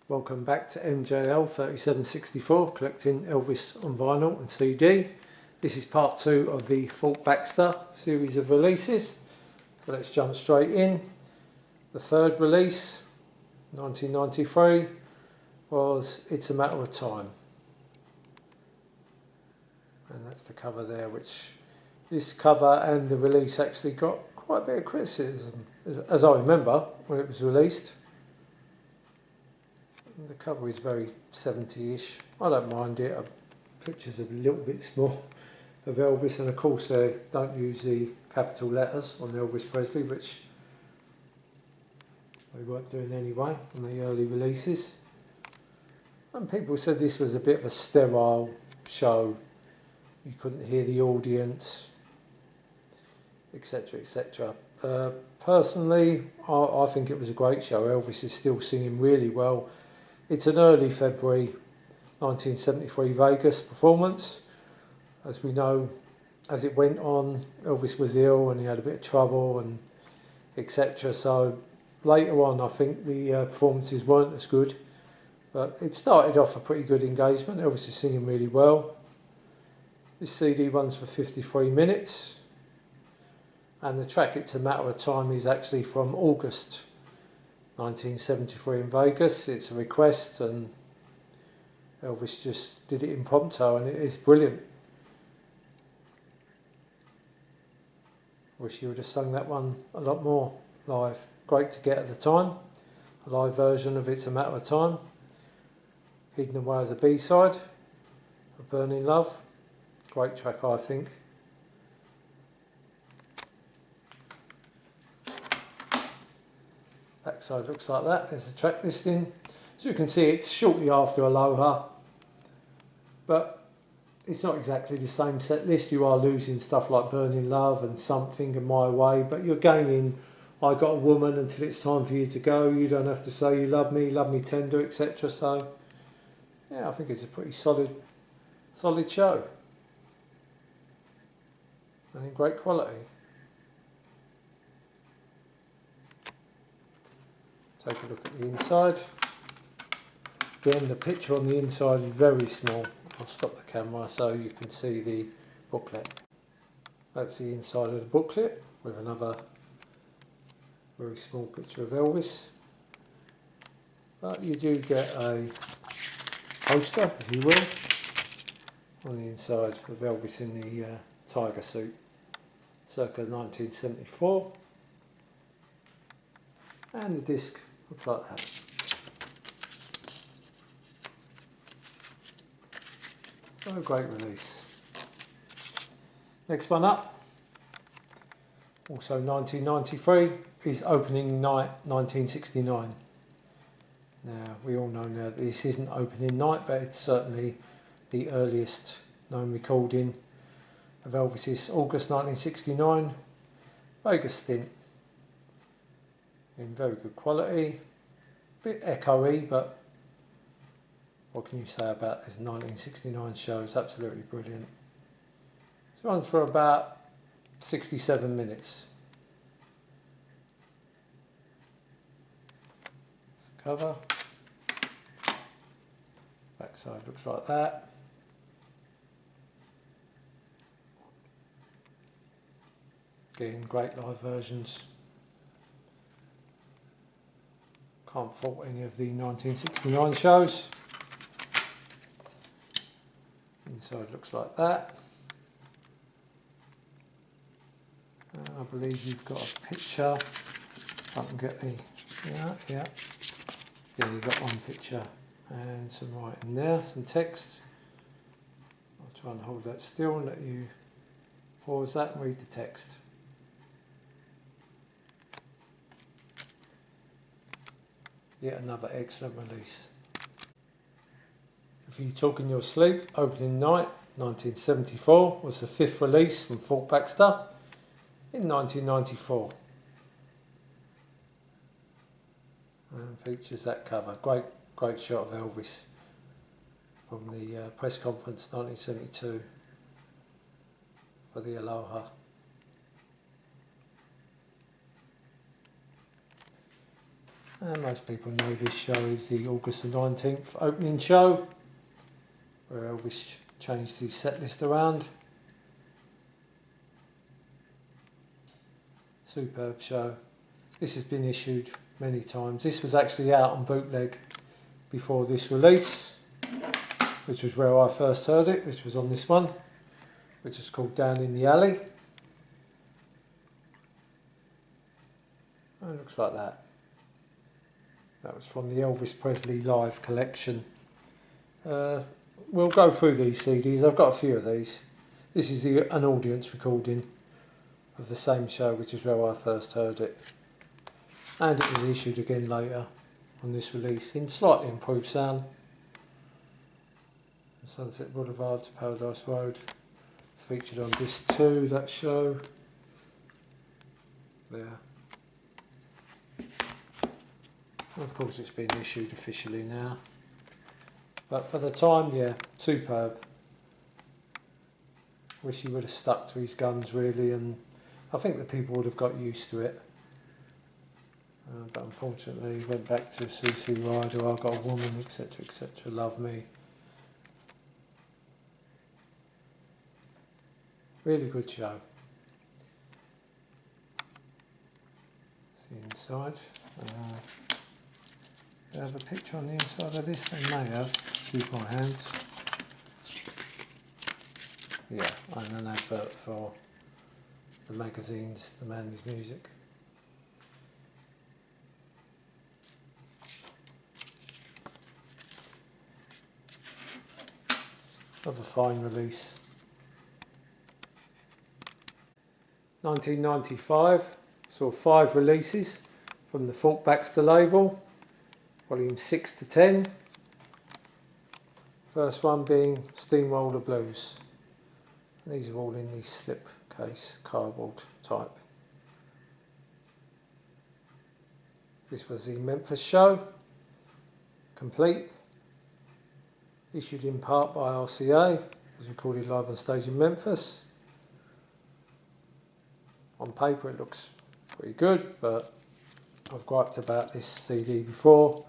Welcome back to MJL 3764, collecting Elvis on vinyl and CD. This is part 2 of the Fort Baxter series of releases. So let's jump straight in. The third release, 1993, was It's a Matter of Time. And that's the cover there, which this cover and the release actually got quite a bit of criticism, as I remember, when it was released. The cover is very 70-ish. I don't mind it. Pictures are a little bit small of Elvis, and of course they don't use the capital letters on Elvis Presley, which they weren't doing anyway on the early releases. And people said this was a bit of a sterile show. You couldn't hear the audience, etc, etc. Personally, I think it was a great show. Elvis is still singing really well. It's an early February 1973 Vegas performance. As we know, as it went on, Elvis was ill and he had a bit of trouble and etc. So later on, I think the performances weren't as good. But it started off a pretty good engagement. Elvis is singing really well. This CD runs for 53 minutes. And the track It's a Matter of Time is actually from August 1973 in Vegas. It's a request and Elvis just did it impromptu, and it is brilliant. Wish he would have sung that one a lot more live. Great to get at the time. A live version of It's a Matter of Time. Hidden away as a B-side of Burning Love. Great track, I think. Backside looks like that. There's a track listing. As you can see, it's shortly after Aloha, but it's not exactly the same set list. You are losing stuff like Burning Love and Something and My Way, but you're gaining I Got a Woman, Until It's Time for You to Go, You Don't Have to Say You Love Me Tender, etc. So yeah, I think it's a pretty solid show and in great quality. Take a look at the inside. Again, the picture on the inside is very small. I'll stop the camera so you can see the booklet. That's the inside of the booklet with another very small picture of Elvis. But you do get a poster, if you will, on the inside of Elvis in the tiger suit, circa 1974. And the disc looks like that. So a great release. Next one up, also 1993, is Opening Night 1969. Now, we all know now that this isn't opening night, but it's certainly the earliest known recording of Elvis's August 1969 Vegas stint. In very good quality, a bit echoey, but what can you say about this 1969 show? It's absolutely brilliant. It runs for about 67 minutes. That's the cover. Backside looks like that. Again, great live versions. Can't fault any of the 1969 shows. Inside looks like that. I believe you've got a picture. If I can get the yeah, you've got one picture and some writing there, some text. I'll try and hold that still and let you pause that and read the text. Yet another excellent release. If You Talk in Your Sleep, Opening Night 1974, was the 5th release from Fort Baxter in 1994. And features that cover. Great shot of Elvis from the press conference 1972 for the Aloha. And most people know this show is the August the 19th opening show, where Elvis changed his set list around. Superb show. This has been issued many times. This was actually out on bootleg before this release, which was where I first heard it, which was on this one, which is called Down in the Alley. And it looks like that. That was from the Elvis Presley live collection. We'll go through these CDs. I've got a few of these. This is an audience recording of the same show, which is where I first heard it. And it was issued again later on this release in slightly improved sound. Sunset Boulevard to Paradise Road. Featured on disc 2, that show. There. Of course it's been issued officially now. But for the time, yeah, superb. Wish he would have stuck to his guns really, and I think the people would have got used to it. But unfortunately he went back to CC Rider, I Got a Woman, etc, etc, Love Me. Really good show. It's the inside. They have a picture on the inside of this? They may have. Excuse my hands. Yeah, and an advert for the magazines, The Manly's Music. Of a fine release. 1995, saw 5 releases from the Fort Baxter label, volume 6 to 10. First one being Steamroller Blues. These are all in the slipcase cardboard type. This was the Memphis show, complete, issued in part by RCA, was recorded live on stage in Memphis. On paper it looks pretty good, but I've griped about this CD before.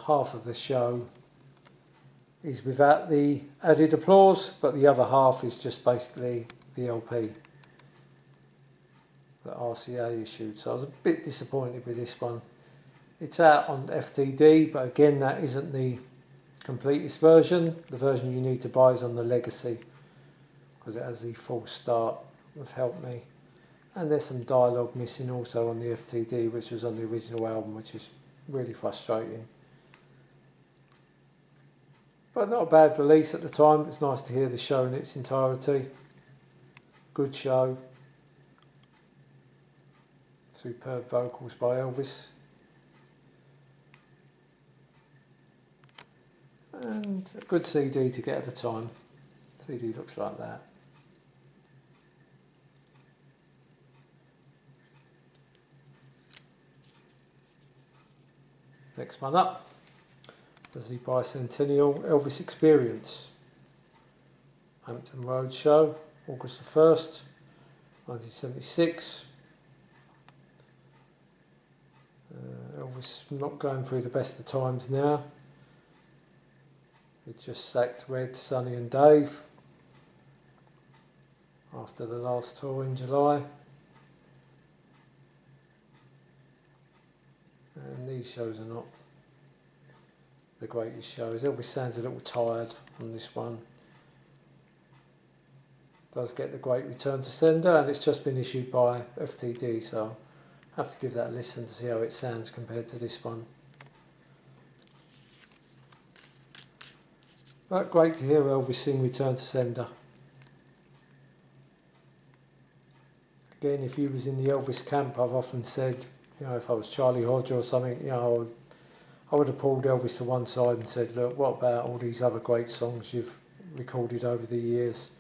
Half of the show is without the added applause, but the other half is just basically the LP that RCA issued. So I was a bit disappointed with this one. It's out on FTD, but again that isn't the completest version. The version you need to buy is on the Legacy, because it has the full start of Help Me. And there's some dialogue missing also on the FTD, which was on the original album, which is really frustrating. But not a bad release at the time. It's nice to hear the show in its entirety. Good show. Superb vocals by Elvis. And a good CD to get at the time. CD looks like that. Next one up was the bicentennial Elvis Experience. Hampton Road show, August the 1st, 1976. Elvis not going through the best of times now. He just sacked Red, Sonny and Dave after the last tour in July. And these shows are not the greatest shows. Elvis sounds a little tired on this one. Does get the great return to sender, and it's just been issued by FTD, so I have to give that a listen to see how it sounds compared to this one. But great to hear Elvis sing Return to Sender. Again, if he was in the Elvis camp, I've often said, you know, if I was Charlie Hodge or something, you know, I would have pulled Elvis to one side and said, look, what about all these other great songs you've recorded over the years?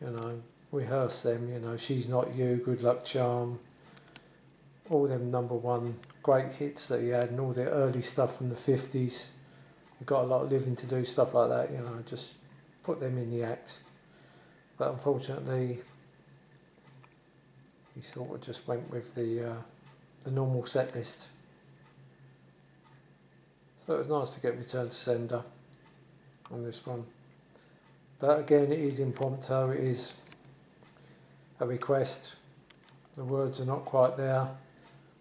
You know, rehearse them, you know, She's Not You, Good Luck Charm, all them #1 great hits that he had, and all the early stuff from the 50s. You've got a lot of living to do, stuff like that, you know, just put them in the act. But unfortunately, he sort of just went with the normal set list. So it was nice to get returned to sender on this one. But again, it is impromptu, it is a request. The words are not quite there.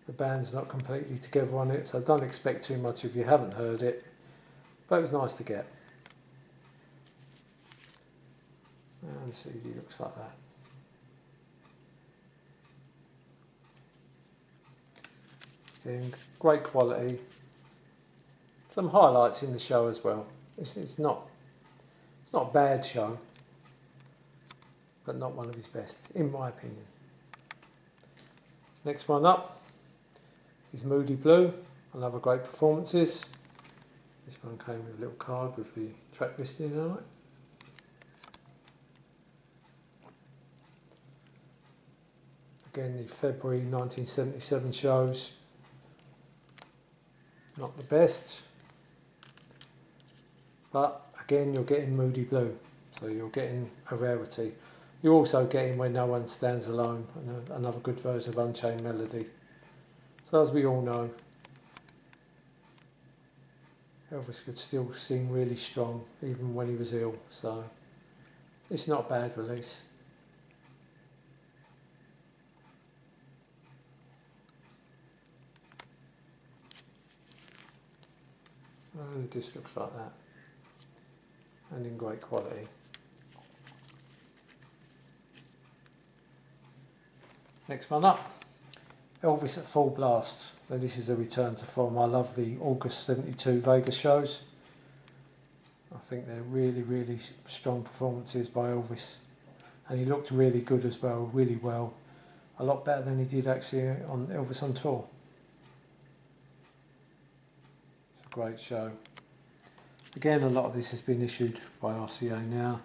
The band's not completely together on it, so don't expect too much if you haven't heard it. But it was nice to get. And the CD looks like that. Again, great quality. Some highlights in the show as well. It's not a bad show, but not one of his best, in my opinion. Next one up is Moody Blue, another great performances. This one came with a little card with the track listing on it. Again, the February 1977 shows, not the best, but again you're getting Moody Blue, so you're getting a rarity. You're also getting When No One Stands Alone, another good version of Unchained Melody. So as we all know, Elvis could still sing really strong even when he was ill, so it's not a bad release. And the disc looks like that, and in great quality. Next one up, Elvis at Full Blast. Now this is a return to form. I love the August 72 Vegas shows. I think they're really strong performances by Elvis, and he looked really good as well, really well. A lot better than he did actually on Elvis on Tour. It's a great show. Again, a lot of this has been issued by RCA now.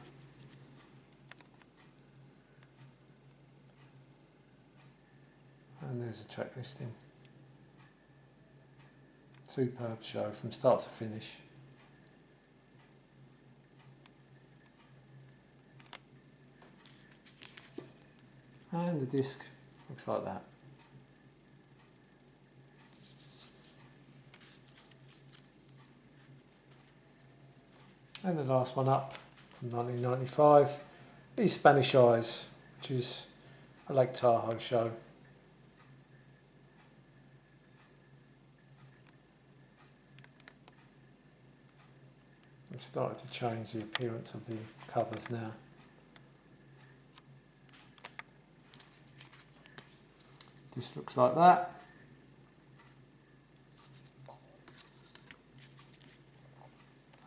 And there's a track listing. Superb show from start to finish. And the disc looks like that. And the last one up from 1995 is Spanish Eyes, which is a Lake Tahoe show. I've started to change the appearance of the covers now. This looks like that.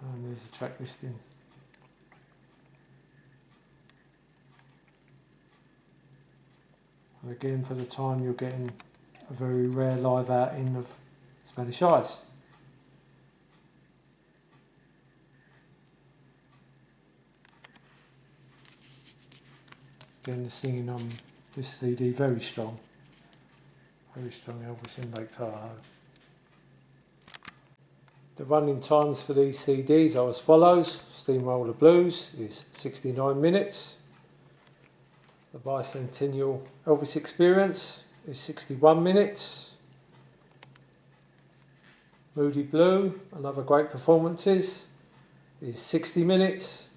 And there's a track listing. And again, for the time, you're getting a very rare live outing of Spanish Eyes. Again, the singing on this CD, very strong. Very strong Elvis in Lake Tahoe. The running times for these CDs are as follows. Steamroller Blues is 69 minutes. The Bicentennial Elvis Experience is 61 minutes. Moody Blue, another great performances, is 60 minutes.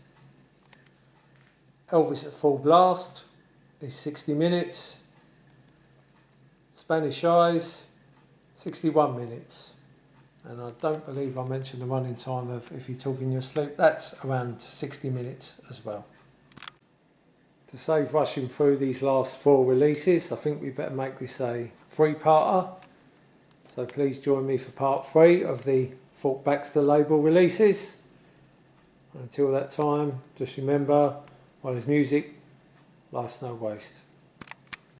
Elvis at Full Blast is 60 minutes. Spanish Eyes, 61 minutes. And I don't believe I mentioned the running time of If You Talk in Your Sleep. That's around 60 minutes as well. To save rushing through these last 4 releases, I think we better make this a 3-parter. So please join me for part 3 of the Fort Baxter label releases. Until that time, just remember, while there's music, life's no waste.